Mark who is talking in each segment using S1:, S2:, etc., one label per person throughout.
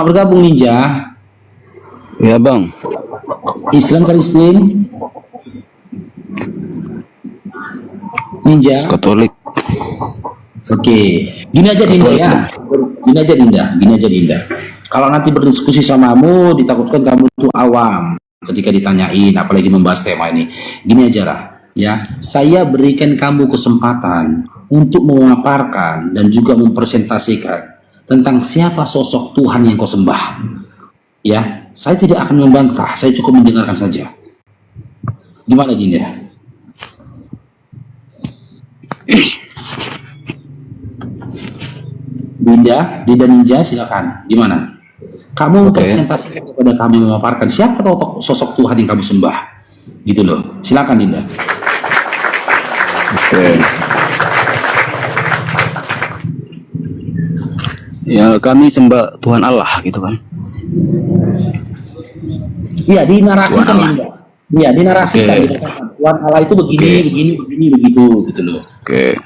S1: bergabung Ninja.
S2: Ya bang.
S1: Islam Kristen. Ninja.
S2: Katolik.
S1: Oke, gini aja Dinda
S2: Katolik.
S1: ya. Gini aja Dinda. Kalau nanti berdiskusi samamu, ditakutkan kamu tuh awam ketika ditanyain, apalagi membahas tema ini. Gini aja lah, ya. Saya berikan kamu kesempatan untuk memaparkan dan juga mempresentasikan tentang siapa sosok Tuhan yang kau sembah. Ya, saya tidak akan membantah, saya cukup mendengarkan saja. Gimana Dinda? Dinda Ninja, silakan. Gimana? Kamu presentasikan kepada kami, memaparkan siapa sosok Tuhan yang kamu sembah, gitu loh. Silakan Dinda.
S2: Oke. Ya kami sembah Tuhan Allah gitu kan.
S1: Iya, dinarasikan
S2: Tuhan Allah.
S1: Dinda. Iya, dinarasikan.
S2: Oke.
S1: Tuhan Allah itu begini, begitu, gitu loh.
S2: Oke.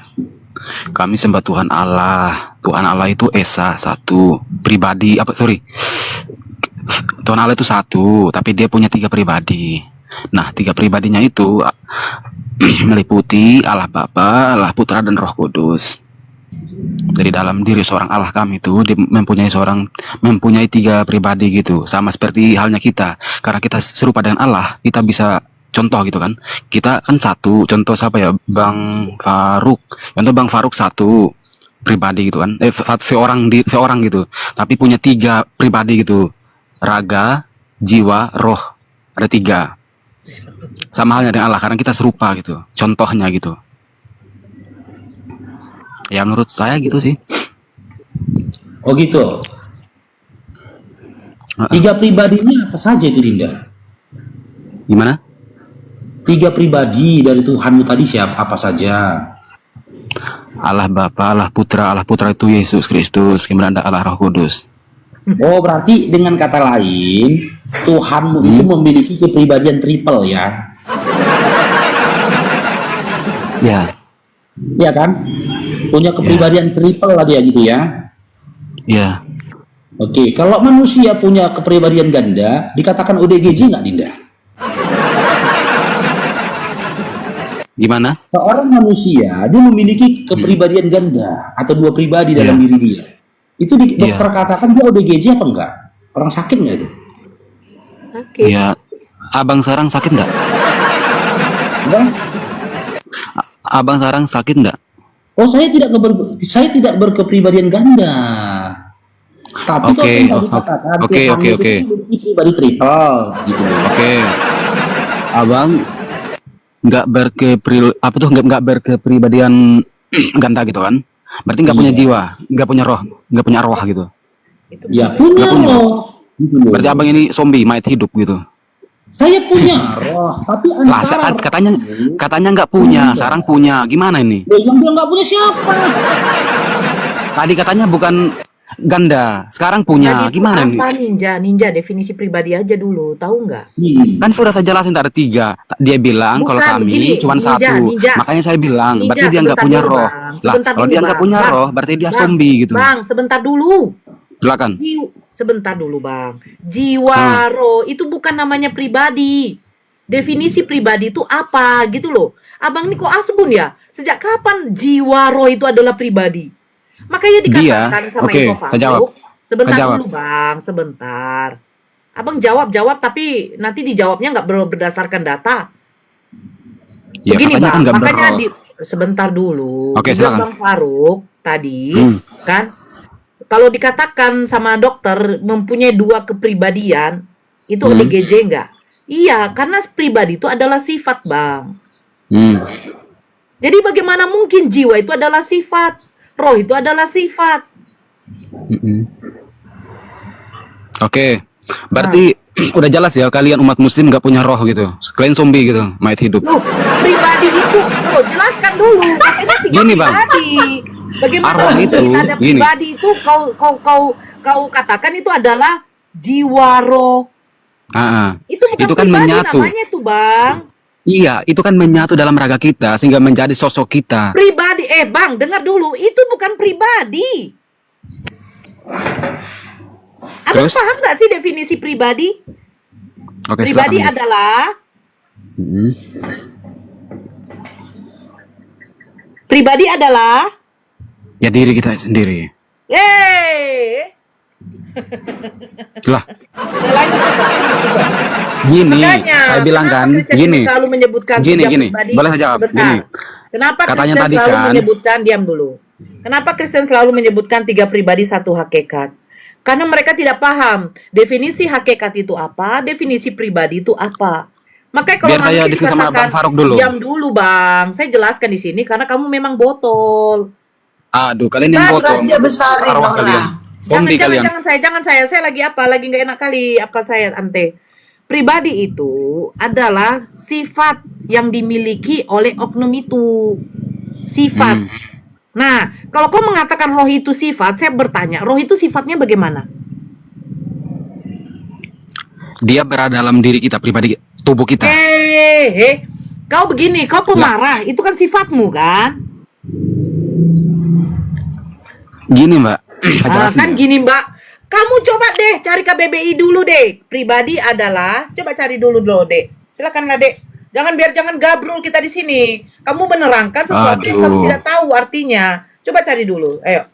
S2: Kami sembah Tuhan Allah. Tuhan Allah itu Esa, satu pribadi. Tuhan Allah itu satu, tapi dia punya 3 pribadi. Nah, 3 pribadinya itu meliputi Allah Bapa, Allah Putra, dan Roh Kudus. Dari dalam diri seorang Allah kami itu mempunyai 3 pribadi gitu, sama seperti halnya kita. Karena kita serupa dengan Allah, kita bisa contoh gitu kan. Kita kan satu, contoh siapa ya? Bang Faruk. Contoh Bang Faruk satu pribadi gitu kan. Seorang gitu. Tapi punya 3 pribadi gitu. Raga, jiwa, roh. Ada 3. Sama halnya dengan Allah karena kita serupa gitu. Contohnya gitu. Ya menurut saya gitu sih.
S1: Oh gitu. 3 pribadinya apa saja itu Dinda?
S2: Gimana?
S1: 3 pribadi dari Tuhanmu tadi siapa? Apa saja?
S2: Allah Bapa, Allah Putra itu Yesus Kristus, kemudian ada Allah Roh Kudus.
S1: Oh, berarti dengan kata lain, Tuhanmu itu memiliki kepribadian triple ya?
S2: Ya.
S1: Iya kan? Punya kepribadian triple lah dia gitu ya?
S2: Ya.
S1: Oke, kalau manusia punya kepribadian ganda, dikatakan ODGJ nggak Dinda?
S2: Gimana?
S1: Seorang manusia, dia memiliki kepribadian ganda atau 2 pribadi dalam diri dia. Itu dokter katakan dia ODGJ apa enggak? Orang sakit nggak itu?
S3: Sakit.
S2: Ya. Abang Sarang sakit nggak?
S1: Bang?
S2: Abang Sarang sakit nggak?
S1: Oh, saya tidak berkepribadian ganda. Tapi
S2: Oke.
S1: memiliki pribadi triple gitu.
S2: Oke. Abang nggak berkepribadian ganda gitu kan? Berarti nggak punya jiwa, nggak punya roh, nggak punya arwah gitu.
S1: Ya punya roh. Gitu loh.
S2: Berarti abang ini zombie, mayat hidup gitu.
S1: Saya punya roh, tapi
S2: Lah, katanya nggak punya, Sarang punya. Gimana ini?
S1: Yang dia nggak punya siapa?
S2: Tadi katanya bukan ganda, sekarang punya.
S3: Jadi
S2: Gimana
S3: apa
S2: ini?
S3: ninja definisi pribadi aja dulu, tahu nggak?
S2: Kan sudah saya jelasin ada 3. Dia bilang
S3: Bukan,
S2: kalau kami
S3: begini,
S2: cuma
S3: Ninja,
S2: 1.
S3: Ninja.
S2: Makanya saya bilang,
S3: Ninja,
S2: berarti dia nggak
S3: sebentar
S2: punya
S3: dulu,
S2: roh.
S3: Bang.
S2: Lah,
S3: Sebentar
S2: kalau
S3: dulu,
S2: dia nggak
S3: Bang.
S2: punya
S3: Bang,
S2: roh, berarti dia
S3: Bang,
S2: zombie gitu.
S3: Bang, sebentar dulu.
S2: Silakan.
S3: Sebentar dulu, Bang. Jiwa, roh itu bukan namanya pribadi. Definisi pribadi itu apa gitu loh. Abang ini kok asbun ya? Sejak kapan jiwa, roh itu adalah pribadi? Makanya dikatakan sama Eko
S2: saya jawab.
S3: Faruk. Sebentar
S2: Saya jawab.
S3: dulu, Bang. Sebentar. Abang jawab tapi nanti dijawabnya nggak berdasarkan data.
S2: Ya,
S3: Begini
S2: katanya
S3: Bang,
S2: kan nggak
S3: makanya
S2: berroh.
S3: sebentar dulu.
S2: Oke,
S3: Dibilang
S2: silakan.
S3: Bang Faruk tadi kan, kalau dikatakan sama dokter mempunyai 2 kepribadian, itu ODGJ enggak? Iya, karena pribadi itu adalah sifat, Bang. Jadi bagaimana mungkin jiwa itu adalah sifat, roh itu adalah sifat?
S2: Oke. Berarti udah jelas ya kalian umat muslim nggak punya roh gitu. Kalian zombie gitu, mayat hidup.
S3: Loh, pribadi itu, jelaskan dulu. Makanya 3
S2: Gini, Bang.
S3: pribadi. Bagaimana
S2: Arwah
S3: mungkin
S2: itu,
S3: ada
S2: gini.
S3: pribadi itu kau katakan itu adalah jiwa, roh. Itu bukan
S2: Itu kan
S3: pribadi
S2: menyatu.
S3: namanya tuh, Bang.
S2: Iya, itu kan menyatu dalam raga kita sehingga menjadi sosok kita.
S3: Pribadi, Bang, dengar dulu, itu bukan pribadi. Abang
S2: Terus?
S3: paham nggak sih definisi pribadi?
S2: Oke,
S3: Pribadi
S2: silakan.
S3: adalah
S2: Hmm.
S3: pribadi adalah
S2: Ya diri kita sendiri.
S3: Yeay.
S2: Lah,
S3: Lain
S2: gini,
S3: makanya,
S2: saya bilang
S3: kenapa
S2: kan,
S3: Kristen
S2: gini,
S3: ini selalu menyebutkan
S2: gini,
S3: tiga
S2: gini.
S3: pribadi?
S2: Boleh saya jawab?
S3: Sebentar.
S2: Gini.
S3: Kenapa
S2: Katanya
S3: Kristen
S2: tadi
S3: selalu
S2: kan-
S3: menyebutkan, diam dulu. Kenapa Kristen selalu menyebutkan tiga pribadi satu hakikat? Karena mereka tidak paham definisi hakikat itu apa, definisi pribadi itu apa. Makanya kalau
S2: Biar saya
S3: manusia
S2: diskusi sama
S3: dikatakan,
S2: Bang Faruk dulu.
S3: diam dulu bang, saya jelaskan di sini karena kamu memang botol.
S2: Aduh, kalian yang
S3: Nah,
S2: botol.
S4: Raja besarin
S2: Arwah
S4: orang.
S2: kalian. Zombie kalian.
S3: Jangan saya lagi apa? Lagi nggak enak kali apa saya ante. Pribadi itu adalah sifat yang dimiliki oleh oknum itu. Sifat. Nah, kalau kau mengatakan roh itu sifat, saya bertanya, roh itu sifatnya bagaimana?
S2: Dia berada dalam diri kita, pribadi tubuh kita.
S3: Kau begini, kau pemarah, itu kan sifatmu kan?
S2: Gini, Mbak. Saya jelasin
S3: Kan
S2: ya.
S3: gini mbak, kamu coba deh cari KBBI dulu deh. Pribadi adalah, coba cari dulu deh. Silakanlah dek. Jangan gabrul kita di sini. Kamu menerangkan sesuatu yang kamu
S2: Aduh.
S3: tidak tahu artinya. Coba cari dulu. Ayo.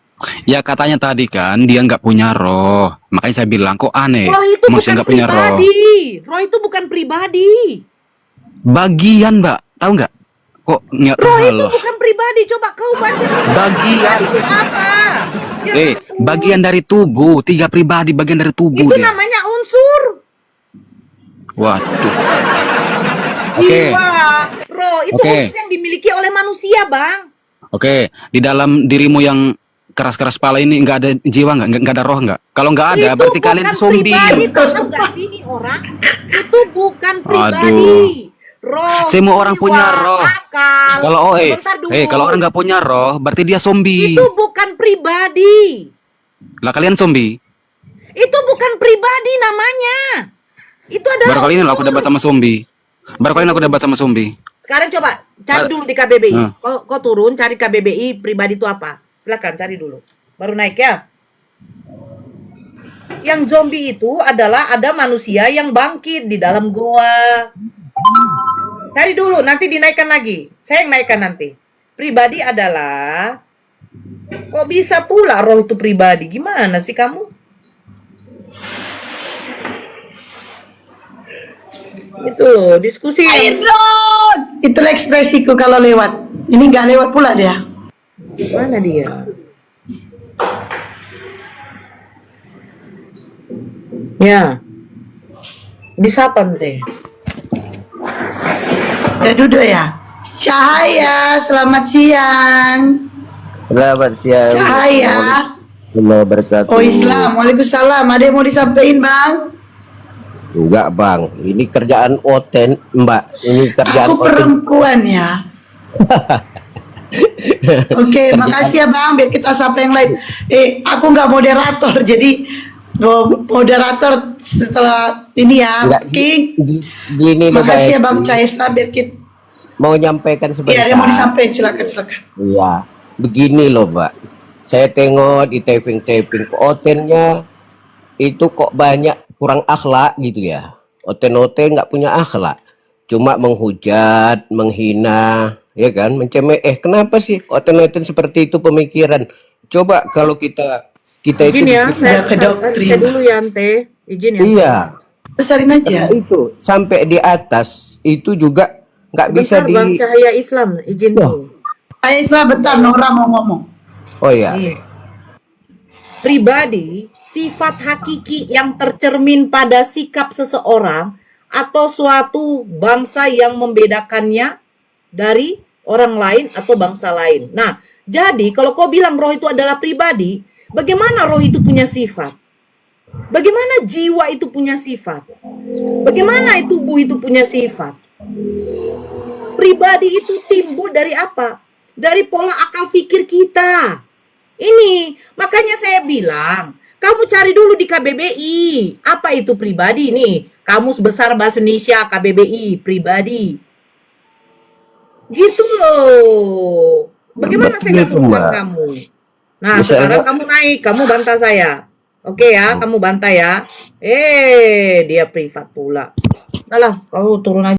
S2: Ya katanya tadi kan dia nggak punya roh. Makanya saya bilang kok aneh.
S3: Roh itu
S2: Maksudnya
S3: bukan
S2: nggak punya roh.
S3: pribadi. Roh itu bukan pribadi.
S2: Bagian, Mbak. Tahu nggak? Kok nggak
S3: Roh itu
S2: Allah.
S3: bukan pribadi. Coba kau baca.
S2: Bagian.
S3: Itu apa? Ya ampun.
S2: Bagian dari tubuh. 3 pribadi bagian dari tubuh
S3: Itu
S2: dia.
S3: namanya unsur.
S2: Waduh. Oke.
S3: Jiwa. Roh itu
S2: Oke.
S3: unsur yang dimiliki oleh manusia bang.
S2: Oke, di dalam dirimu yang keras-keras kepala ini nggak ada jiwa nggak ada roh nggak? Kalau nggak ada,
S3: Itu
S2: berarti kalian
S3: bukan
S2: zombie.
S3: pribadi, paham nggak sih ini orang? Itu bukan pribadi.
S2: Aduh.
S3: Roh,
S2: Semua orang
S3: jiwa,
S2: punya roh.
S3: akal.
S2: Kalau
S3: Sebentar dulu.
S2: kalau orang nggak punya roh, berarti dia zombie.
S3: Itu bukan pribadi.
S2: Lah kalian zombie.
S3: Itu bukan pribadi namanya. Itu adalah
S2: Baru kali ini lah aku
S3: unsur.
S2: debat sama zombie. Baru kali ini aku debat sama zombie.
S3: Sekarang coba cari dulu di KBBI.
S2: Nah.
S3: Kau turun cari KBBI pribadi itu apa? Silakan cari dulu. Baru naik ya. Yang zombie itu adalah ada manusia yang bangkit di dalam goa. Cari dulu, nanti dinaikkan lagi. Saya yang naikkan nanti. Pribadi adalah, kok bisa pula roh itu pribadi? Gimana sih kamu? Itu loh, diskusi yang
S4: Aidron! Itulah ekspresiku kalau lewat. Ini nggak lewat pula dia.
S3: mana dia? Ya, disapa teh.
S4: Ya duduk ya. Cahaya, selamat siang.
S5: Selamat siang.
S4: Cahaya.
S5: Assalamualaikum wabarakatuh.
S4: Oh Islam, Waalaikumsalam. Ada yang mau disampaikan bang?
S5: Enggak bang, ini kerjaan Oten mbak. Ini kerjaan
S4: Aku
S5: Oten.
S4: perempuan ya. Oke, makasih ya bang. Biar kita sapa yang lain. Aku nggak moderator, jadi moderator setelah ini ya.
S5: Enggak,
S4: King.
S5: Gini loh
S4: Makasih ya
S5: guys,
S4: bang Caesna biar kita.
S5: mau nyampaikan sebentar.
S4: Iya, ada yang mau disampaikan silakan.
S5: Iya, begini loh mbak. Saya tengok di taping-taping ke Otennya itu kok banyak kurang akhlak gitu ya. Oten-oten nggak punya akhlak, cuma menghujat, menghina, ya kan, mencemeh. Kenapa sih Oten-oten seperti itu pemikiran? Coba kalau kita itu
S3: Izin ya,
S4: Ya, ke doktrin.
S3: saya dulu ya, Ante. Izin ya.
S5: iya.
S4: Besarin aja.
S5: Itu sampai di atas itu juga nggak bisa
S3: Bentar, Bang
S5: di.
S3: Cahaya Islam, izin
S5: Loh.
S3: dulu.
S4: Ayo Islam bentar, Nora mau ngomong.
S5: Oh ya,
S3: Nih. Pribadi, sifat hakiki yang tercermin pada sikap seseorang atau suatu bangsa yang membedakannya dari orang lain atau bangsa lain. Nah, jadi kalau kau bilang roh itu adalah pribadi, bagaimana roh itu punya sifat? Bagaimana jiwa itu punya sifat? Bagaimana tubuh itu punya sifat? Pribadi itu timbul dari apa? Dari pola akal pikir kita. Ini, makanya saya bilang, kamu cari dulu di KBBI. Apa itu pribadi nih? Kamus Besar Bahasa Indonesia KBBI, pribadi. Gitu loh. Bagaimana saya nggak
S5: Gitu,
S3: turunkan
S5: Mbak.
S3: kamu? Nah,
S5: Misalnya-
S3: sekarang kamu naik, kamu bantah saya. Oke ya, kamu bantai ya. Dia privat pula. Alah, kau turun aja.